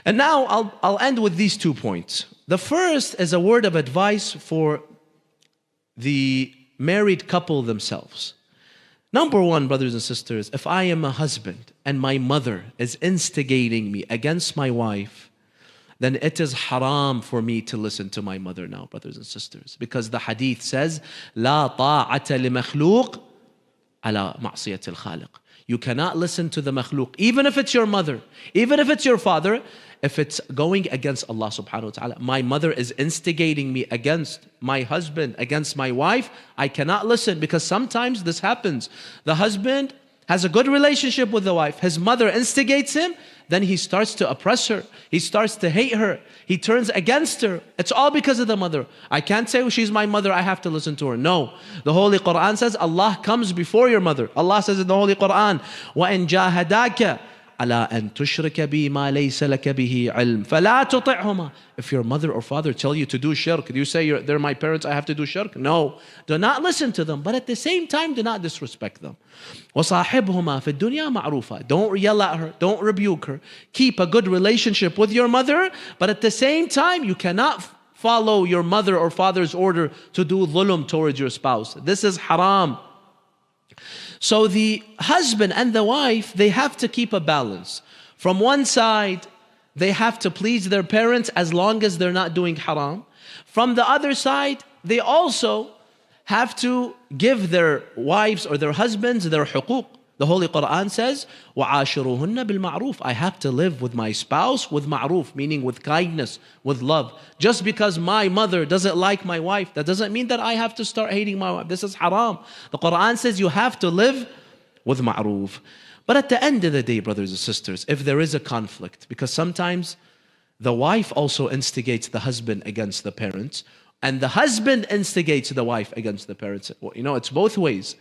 And now I'll end with these 2 points. The first is a word of advice for the married couple themselves. Number one, brothers and sisters, if I am a husband and my mother is instigating me against my wife, then it is haram for me to listen to my mother now, brothers and sisters. Because the hadith says, لا طاعة لمخلوق على معصية الخالق. You cannot listen to the makhluk, even if it's your mother, even if it's your father, if it's going against Allah subhanahu wa ta'ala. My mother is instigating me against my husband, against my wife, I cannot listen, because sometimes this happens. The husband has a good relationship with the wife, his mother instigates him, then he starts to oppress her, he starts to hate her, he turns against her. It's all because of the mother. I can't say, oh, she's my mother, I have to listen to her. No, the Holy Quran says Allah comes before your mother. Allah says in the Holy Quran, وَإِن جَاهَدَاكَ عَلَىٰ أَن تُشْرِكَ بِي مَا لَيْسَ لَكَ بِهِ عِلْمٍ فَلَا تُطِعْهُمَا. If your mother or father tell you to do shirk, do you say they're my parents, I have to do shirk? No. Do not listen to them, but at the same time, do not disrespect them. وَصَاحِبْهُمَا فِي الدُّنْيَا مَعْرُوفًا. Don't yell at her, don't rebuke her. Keep a good relationship with your mother, but at the same time, you cannot follow your mother or father's order to do dhulm towards your spouse. This is haram. So the husband and the wife, they have to keep a balance. From one side, they have to please their parents as long as they're not doing haram. From the other side, they also have to give their wives or their husbands their huquq. The Holy Quran says, وَعَاشِرُوهُنَّ بِالْمَعْرُوفِ. I have to live with my spouse with ma'roof, meaning with kindness, with love. Just because my mother doesn't like my wife, that doesn't mean that I have to start hating my wife. This is haram. The Quran says you have to live with ma'roof. But at the end of the day, brothers and sisters, if there is a conflict, because sometimes the wife also instigates the husband against the parents, and the husband instigates the wife against the parents. It's both ways.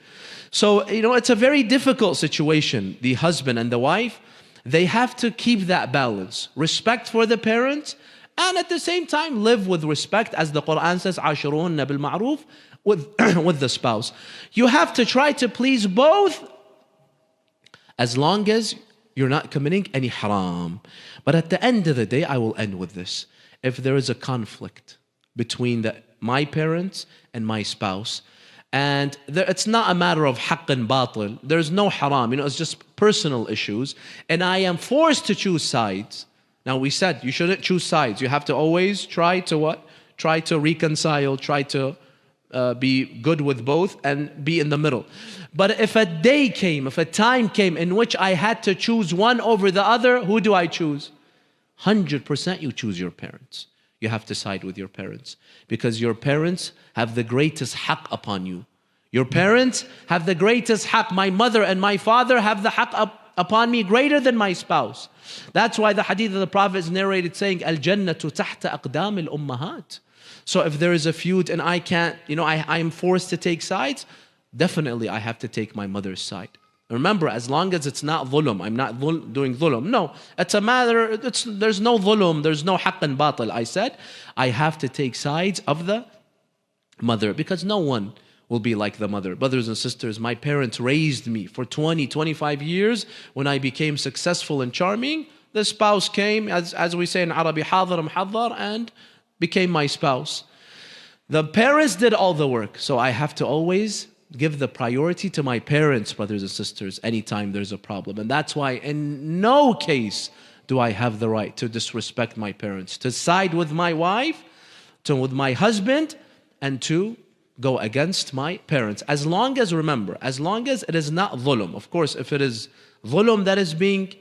So, it's a very difficult situation. The husband and the wife, they have to keep that balance. Respect for the parents, and at the same time, live with respect, as the Quran says, عَاشِرُوهُنَّ بِالْمَعْرُوفِ, with the spouse. You have to try to please both, as long as you're not committing any haram. But at the end of the day, I will end with this. If there is a conflict between my parents and my spouse, and it's not a matter of haqq and batil, there's no haram, it's just personal issues, and I am forced to choose sides. Now we said you shouldn't choose sides. You have to always try to what? Try to reconcile, try to be good with both and be in the middle. But if a time came in which I had to choose one over the other, who do I choose? 100% you choose your parents. You have to side with your parents, because your parents have the greatest haqq upon you. Your parents have the greatest haqq. My mother and my father have the haqq upon me greater than my spouse. That's why the hadith of the Prophet is narrated saying, Al-Jannatu tahta aqdam al-ummahat. So if there is a feud and I can't, I am forced to take sides, definitely I have to take my mother's side. Remember, as long as it's not dhulm, I'm not doing dhulm. No, it's a matter, there's no dhulm, there's no haqq and batil. I said, I have to take sides of the mother, because no one will be like the mother. Brothers and sisters, my parents raised me for 20, 25 years. When I became successful and charming, the spouse came, as we say in Arabic, حاضر محضر, and became my spouse. The parents did all the work, so I have to always give the priority to my parents, brothers and sisters, anytime there's a problem. And that's why in no case do I have the right to disrespect my parents, to side with my wife, with my husband, and to go against my parents. As long as it is not dhulm. Of course, if it is dhulm that is being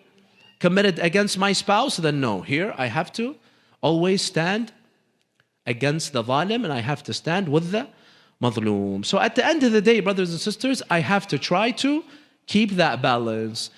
committed against my spouse, then no. Here I have to always stand against the zalim, and I have to stand with the madloom. So at the end of the day, brothers and sisters, I have to try to keep that balance.